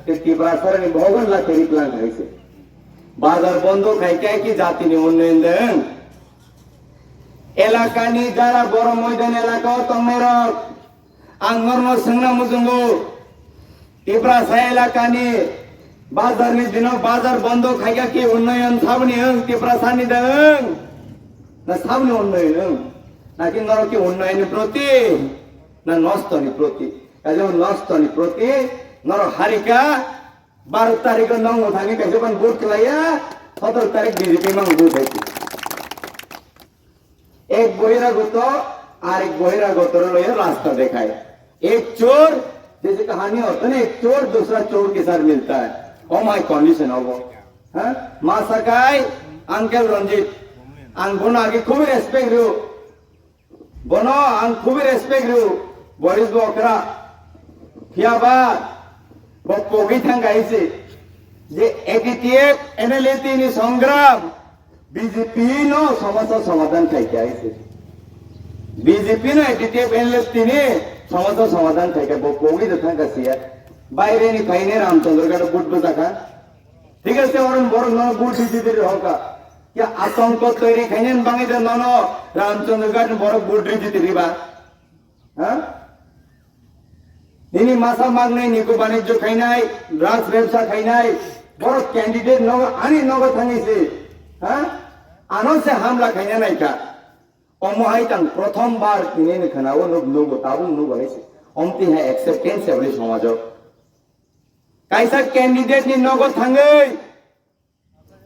ত্রিপুরা সরকার ভগন লা তেরি প্ল্যান হয়েছে বাজার বন্ধ খাইকাই কি জাতি নি উন্নয়ন দেন এলাকানি যারা বড় ময়দান এলাকা তমের আঙ্গর সিংনা মুজুঙ্গু ত্রিপুরা সাই এলাকানি বাজার নি দিন বাজার বন্ধ খাইকা কি উন্নয়ন সাবনি ত্রিপুরা সানি দেন না সাবনি উন্নয়ন নাকি নর কি উন্নয়নের প্রতি না নষ্টনি প্রতি কাজে নষ্টনি প্রতি নর হারিকা 12 তারিখ নং থাকি কাজে কোন বুট খেলাইয়া 17 তারিখ বিজেপি মাং বুট হইছে एक बहिरागत और एक बहिरागत लइया रास्ता देखाए एक चोर जैसे कहानी होता है ना एक चोर दूसरा चोर के साथ मिलता है ओ माय कंडीशन हो वो हाँ माँ सकाई अंकल रंजीत अंग बोनो आगे खूब रेस्पेक्ट रू बोनो अंग खूब रेस्पेक्ट रू बोरिस बोकरा क्या बात वो पोगी थंग ऐसे जे एकीटीएफ एनएलएटी नि संग्राम बीजेपी नो समस्या समाधान खाइके आइसे बीजेपी नो एटीटीएफ एनएलएटी नि समस्या समाधान खाइके बोगी तो थंग कसिया বাইরে নি খাইনে রামচন্দ্রগড় বুট বজাকা ঠিক আছে ওরন বড় ন বুট দিতে হোকা কি আতঙ্ক তৈরি খাইনেন বাঙি দে নন রামচন্দ্রগড় বড় বুট দিতে দিবা হ্যাঁ নিনি মাসা মাগনে নিকো বাণিজ্য খাইনাই ড্রাগস ব্যবসা খাইনাই বড় ক্যান্ডিডেট নগ আনি নগ থাঙ্গিছে হ্যাঁ আনো সে হামলা খাইনা নাইকা অমহাইতাং প্রথমবার কিনে খানাও নগ তাবু নগ হইছে অমতি হ্যাঁ অ্যাকসেপ্টেন্স এবলি সমাজ कैसा कैंडिडेट नि नगो थांगै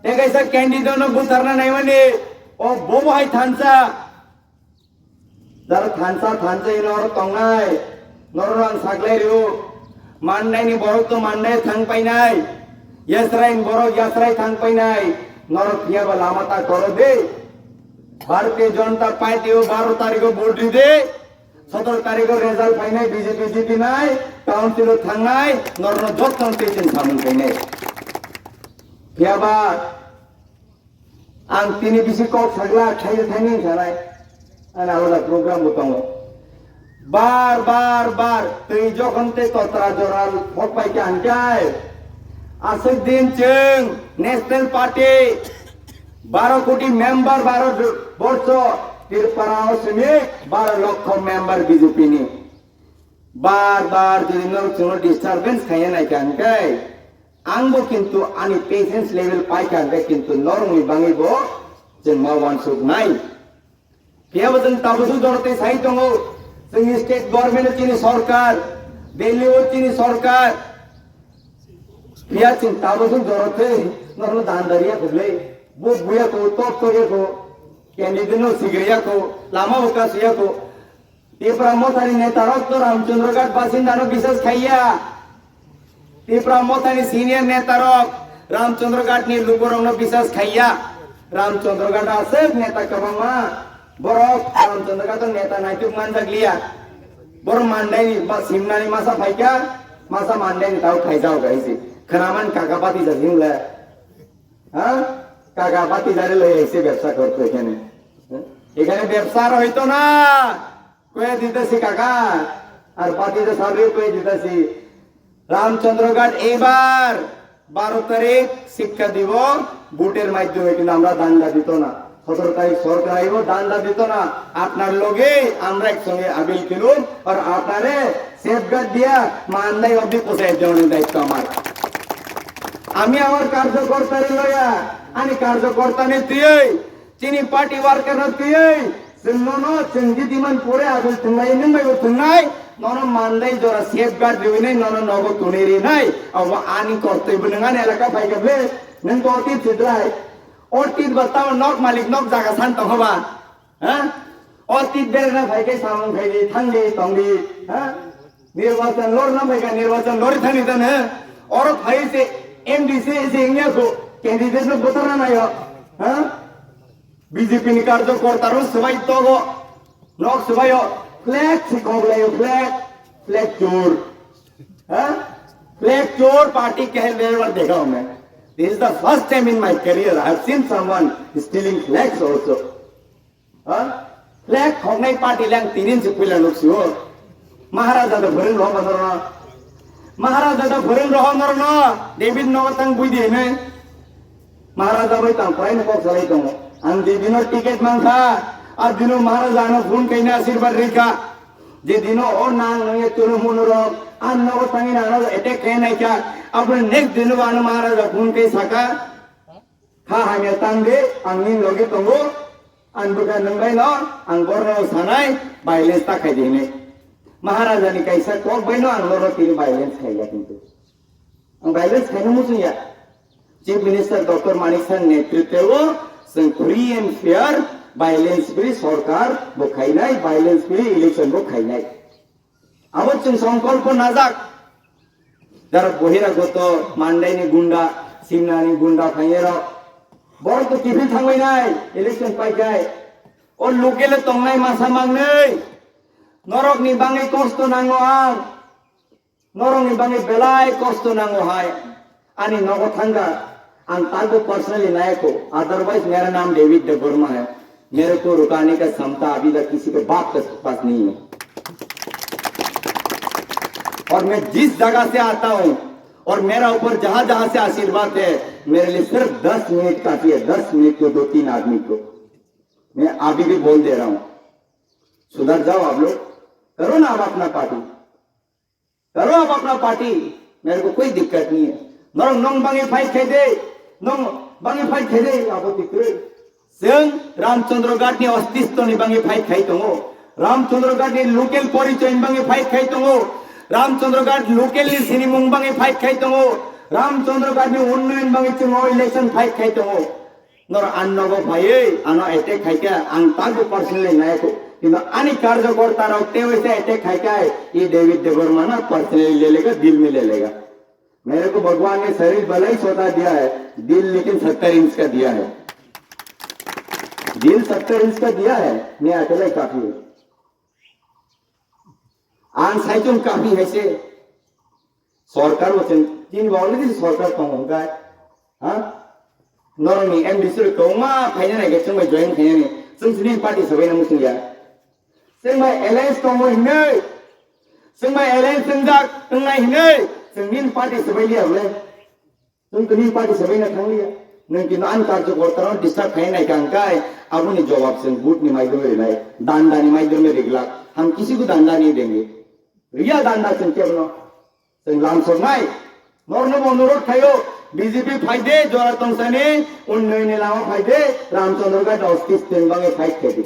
ते कैसा कैंडिडेट न बुथारना नाही म्हणे ओ बोबो हाय थांसा जर थांसा इनोर तंगाय नररान सागले रिउ माननाय नि बरो तो माननाय थांग पाइनाय यसराय बरो यसराय थांग पाइनाय नर पियाबा लामाता करो दे भारतीय जनता पार्टी 12 तारिख भोट दे 17 तारिख रेजल्ट फाइनाय बीजेपी जीती नाय काउंसिल थांगाय नरनो जत्तन पेजेन सामन फाइनाय फियाबा आं तिनि बिसि कक सागला खाइले थांनि जानाय आना होला प्रोग्राम बताङो बार तै जखन ते तत्रा जराल भोट पाइके आनजाय आसे दिन जों नेशनल पार्टी 12 कोटी मेंबर 12 वर्ष ত্রিপুরা শ্রমিক 12 লক্ষ মেম্বার বিজেপি নি বারবার যদি নরচুনো ডিস্টারবেন্স খাইয়া নাই কানকাই আঙ্গো কিন্তু আনি পেশেন্স লেভেল পাই কানকাই কিন্তু নরমই বাঙিব যে মাওয়ান সুখ নাই কেবজন তাবসু দরতে সাই দङ जोंनि स्टेट गभर्नमेन्ट चिनि सरकार दिल्ली चिनि सरकार पिया चिन ताबसु दरते नरनो दानदारिया खुले बो बुया को टप तोगे को कैंडिडेट नो सिगरिया को लामा उकासिया को ত্রিপুরা মথানি নেতারক তো রামচন্দ্রগড় বাসিন্দানো বিশেষ খাইয়া ত্রিপুরা মথানি সিনিয়র নেতারক রামচন্দ্রগড় নি লুবরংনো বিশেষ খাইয়া রামচন্দ্রগড় আছে নেতা কবামা বড় রামচন্দ্রগড় তো নেতা নাইতুক মানজাগলিয়া বড় মান্ডাইনি বা সিমনানি মাসা ফাইকা মাসা মান্ডাইনি তাও খাইজাও গাইছে খরামান কাকাপাতি জাগিমলা হ্যাঁ কাকাপাতি জারে লই আইছে ব্যবসা করতে এখানে ব্যবসার হইতো না কয়ে দিতেছি কাকা আর পাতিতে সাবরে কয়ে দিতেছি রামচন্দ্রগড় এবার 12 তারিখ শিক্ষা দিব বুটের মাধ্যমে কিন্তু আমরা দান্ডা দিত না 17 তারিখ সরকার আইব দান্ডা দিত না আপনার লগে আমরা একসঙ্গে আবিল কিনুন আর আপনারে সেফগার্ড দিয়া মানদাই অবধি পৌঁছায় দেওয়ার দায়িত্ব আমার আমি আমার কার্যকর্তারে লয়া আমি কার্যকর্তা নেত্রী চিনি পার্টি ওয়ার্কার নেত্রী जोंनो जोंदि दिमान परे आगोल थुंनाय नंबाय थुंनाय ननो मानदाय जरा सेफगार्ड दिवनाय ननो नगो तुनेरि नाय अब आनी कर्तव्य नङा एलाका फाइगबे नों अतीत सिद्राय अतीत बताव नक मालिक नक जागा सान तंगबा ह अतीत बेरना फाइके सामन फाइदि थांदि तंगि ह निर्वाचन लड़ना फाइका निर्वाचन लड़ी थानि दन और फाइसे एमडीसी जेंगिया को कैंडिडेट न बोतरा नाय ह बीजेपी नि कार्यकर्तारो सबाय तगो नक सबाय फ्लैग सिकबलायो फ्लैग चोर हां फ्लैग चोर पार्टी कहल देवर देखा हूं मैं this is the first time in my career I have seen someone stealing flags also हां फ्लैग खगनाय पार्टी ल्यां तिनिन से पहिला लोकसु महाराजा द भरिन लो बदरना महाराजा दा फोरों रहा नरना डेविड नगतंग बुई दे में महाराजा भाई तंपाई न को सलाई तो आं जे दिनो टिकट मांगा आ दिनो महाराजा न फोन कहीं आशीर्वाद रेखा जे दिनो और नांग नहीं तुरु मुनरो आं नगतंगी ना अटैक कहीं नहीं क्या अब नेक्स्ट दिनो आन महाराजा फोन कहीं सका खा हमें तंगे आंगिन लोगे तंगो आं बुका नंगाई ना आं बोर्नो सनाई वायलेंस ता खाई देने महाराजा ने कैसा कोक बनो आं लोरो तीन वायलेंस खाई किंतु आं वायलेंस खाई मुझे या चीफ मिनिस्टर डॉक्टर मानिकसन नेतृत्व जों free and fair violence free सरकार बो खाइनाय वायलेंस फ्री इलेक्शन बो खाइनाय अब जों संकल्प नाजाक যারা বহিরাগত মান্ডাইনি গুন্ডা সিমনানি গুন্ডা ফাইয়ের বড় তো টিভি থাঙ্গাই নাই ইলেকশন পাইগাই ও লোকেলে তংনাই মাসা মাংनै নরকনি বাঙাই কষ্ট নাঙ্গো আং নরকনি বাঙাই বেলায় কষ্ট नांगो हाय आनी नगो थांगा आं ताको पर्सनली नायको अदरवाइज मेरा नाम डेविड डे वर्मा है मेरे को रुकाने का क्षमता अभी तक किसी के बाप के पास नहीं है और मैं जिस जगह से आता हूं और मेरा ऊपर जहां जहां से आशीर्वाद है मेरे लिए सिर्फ 10 मिनट काफी है 10 मिनट को 2-3 आदमी को मैं अभी भी बोल दे रहा हूं सुधर जाओ आप लोग करो ना आप अपना पार्टी करो आप अपना पार्टी मेरे को कोई दिक्कत नहीं है नरं नंग बांगे फाइट खेदे नंग बांगे फाइट खेदे आप तिक्रे जों रामचंद्र घाट नि अस्तित्व नि बांगे फाइट खाइ दङ रामचंद्र घाट नि लोकेल परिचय बांगे फाइट खाइ दङ रामचंद्र घाट लोकेल नि सिनिमुं बांगे फाइट खाइ दङ रामचंद्र घाट नि उन्नयन बांगे चंगो इलेक्शन फाइट खाइ दङ नर आन्नगो भाई आनो अटैक खाइका आं तागो पर्सनली नायको किंतु आनी कार्यकर्ता रहो ते वैसे अटैक खाइका है ये डेविड डे वर्मा ना पर्सनली ले लेगा दिल में ले लेगा मेरे को भगवान ने शरीर भले ही छोटा दिया है दिल लेकिन 70 इंच का दिया है दिल 70 इंच का दिया है मैं अकेला ही काफी है आन साइचुम काफी है से सरकार वचन तीन बावली सरकार तो होगा हाँ नरमी एमडीसी को मा फाइनल है गेचुम में ज्वाइन खाने ने संसदीय पार्टी सबै ना मुसिया सेंमा एलायंस तो हो हिने सेंमा एलायंस संजाक तंगाय हिने जोंनि पार्टी सबै लियावले जों कनि पार्टी सबै ना थांलिया नों किन आन कार्यकर्ता डिस्टर्ब खाइनाय कांकाय आबुनि जवाब जों बूथ नि माध्यम में रिनाय दांडा नि माध्यम में रिगला हम किसी को दांडा नहीं देंगे रिया दांडा जों केवनो जों लामसरनाय नरनो अनुरोध खायो बीजेपी फाइदे जोरा तंसाने उन्नयन लामा फाइदे रामचंद्र घाट अस्तित्व तेंबांगे फाइट खेदे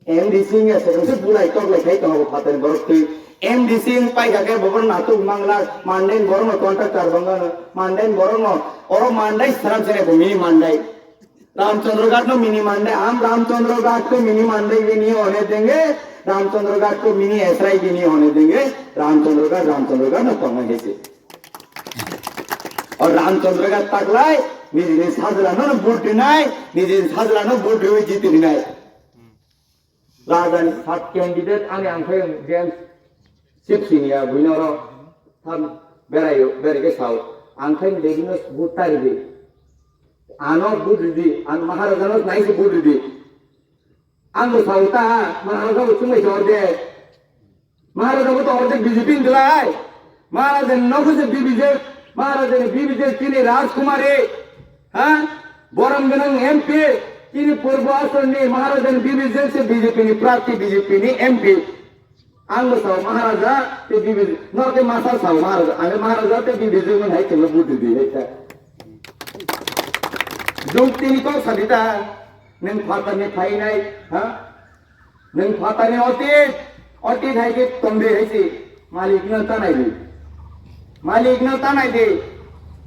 एमडीसी ने से बुलाई तो लेखाय तो फातन बरती एमडीसी पाइगा के बबर नातु मांगला मांडेन बरनो कॉन्ट्रैक्टर बंगन मांडेन बरनो और मांडाई सरम से मिनी मांडाई रामचंद्र घाट नो मिनी मांडाई हम रामचंद्र घाट को मिनी मांडाई भी नहीं होने देंगे रामचंद्र घाट को मिनी एसराई भी नहीं होने देंगे रामचंद्र घाट न पंगे से और रामचंद्र घाट तकलाय निजे साजला न वोट दिनाय निजे साजला न वोट होय जीत दिनाय राजानि सात कैंडिडेट आनि आंखै जेम्स सिपसिनिया बुइनरो थाम बेरायो बेरेगे साव आंखै लेगिनो बुतारि दे आनो बुद्दि आन महाराजानो नाइसे बुद्दि आंगो सावता महाराजा बुचुमै जorde महाराजा तो औरते बीजेपी दिलाय महाराजा नखो से बीजेपी महाराजा ने बीजेपी किने राजकुमारी हां बोरम गनंग एमपी किने पूर्व आसननि महाराजा ने बीजेपी से बीजेपी नि प्रार्थी बीजेपी नि एमपी आंगो साव महाराजा ते बीजेपी नरते मासा साव महाराजा आंगे महाराजा ते बीजेपी में हाय केलो बुद्धि दे हेता जुक्ति को सदिता नों फातानि फाइनाय हां नों फातानि अतीत हाय के तंबे हेसि मालिक न तानाय दे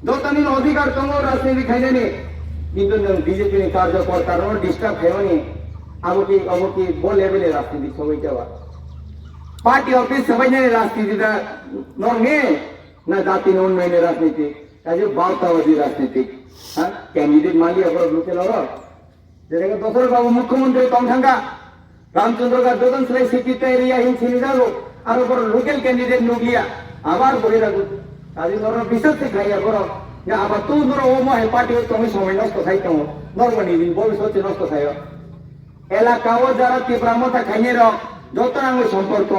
दोतनि अधिकार तंगो राजनीति खाइने किंतु नों बीजेपी नि कार्यकर्ता रो डिस्टर्ब खायोनि अब की बो लेवले राजनीति सबै जावा पार्टी ऑफिस सबै ने राजनीति दा नरने ना जाति उन्नयन राजनीति काजे बावतावादी राजनीति हां कैंडिडेट माली अब लुके लरो जेरेगा दोसर बाबू मुख्यमंत्री तंथांगा रामचंद्र का दोदन सलाई सेक्रेटारी या हिन छिनिदालो आरो पर लोकल कैंडिडेट नुगलिया आबार बरे रागु काजे नर बिसत से खाइया बरो या आबा तू नर ओ महे पार्टी তুমি সময় নষ্ট খাইতো নরমানি দিন ভবিষ্যতে নষ্ট খাইও এলাকাও যারা তীব্রমতা খাইয়ের যত আঙ্গ সম্পর্ক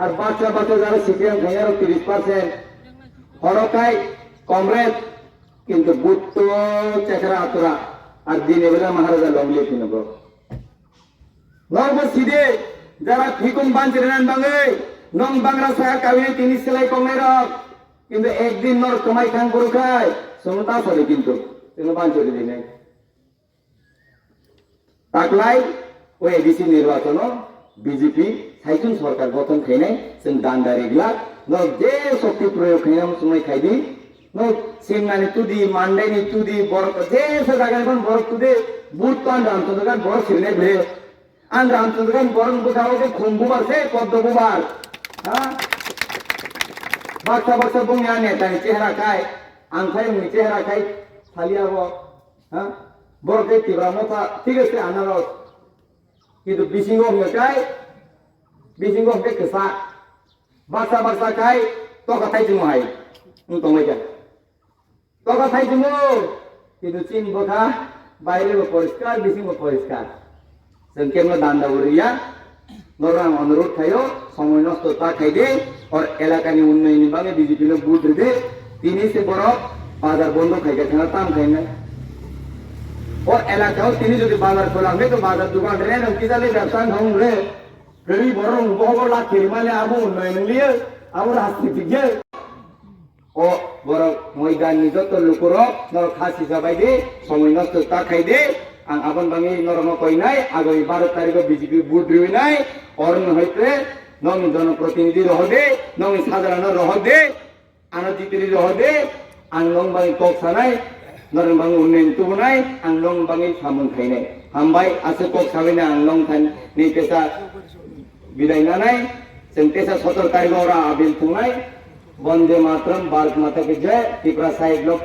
আর বাচ্চা যারা সিপিএম খাইয়ের 30% হরকাই কংগ্রেস কিন্তু বুত্ত চেকরা আতরা আর দিনে বেলা মহারাজা লংলে কিনব নর্ব সিদে যারা ফিকুম বাঞ্চিরেন বাঙে নং বাংলা সাহা কাবিনে তিনি সেলাই কংগ্রেস কিন্তু একদিন নর কমাই খান গরু খায় সমতা চলে কিন্তু তিনি বাঞ্চরি দিনে তাকলাই ওই এডিসি নির্বাচন বিজেপি সাইকুন সরকার গঠন খাইনাই जों दान्दारिग्ला न जे शक्ति प्रयोग खाइनाम समय खाइदि न सिमनानि तुदि मान्दाइनि तुदि बरक जे से जागानि पण बरक तुदि बुट पान रामचन्द्रगान बरक सिरने भे आन रामचन्द्रगान बरन बुखाओ के खुंबुबार से पद्मबुबार हा बाक्सा बाक्सा बुंया नेतानि चेहरा खाय आंखाय नि चेहरा खाय थालियाबो हा बरक तिब्रा मथा ठीक আছে आनारस কিন্তু বিসিংহ হকাই বিসিংহ হকে কেসা বাক্সা বাক্সা খাই তো কথাই জমু হাই তোমাই যা তো কথাই জমু কিন্তু চিন বখা বাইরে পরিষ্কার বিসিংহ পরিষ্কার जों केमन दान्दा उरिया नराम अनुरोध खायो समय नष्ट ता खाइदे और एलाकानि उन्नयननि बागे बीजेपी नो बुट दे तिनी से बड़ बाजार बंद खाइगा थाना ताम खाइना और एलाकाओ तिनी যদি बाजार खोलामे तो बाजार दुकान रे न किजाले ব্যবসা হং রে गरीब बरं बहर लाखिर माने आबो उन्नयन लियो आबो राजनीति गे ओ बर मैदाननि जत लोकर नर खासि जाबाय दे समय नष्ट ता खाइदे आं आबन बाङि नरम कइनाय आगामी 12 तारिख बीजेपी बुट रिनाय और न हइते नंग जनप्रतिनिधि रहदे नंग साधारण रहदे आनो जितिरि रहदे आं नं बाङि कक सानाय नरम बाङि उन्नयन तुबनाय आं नं बाङि सामन खाइनाय हामबाय आसे कक साबैना आं नं थान नि पेसा বিদায় জানাই जों 17 तारिख आबिल खुंनाय वंदे मातरम भारत माता की जय ত্রিপুরা साहिब लोग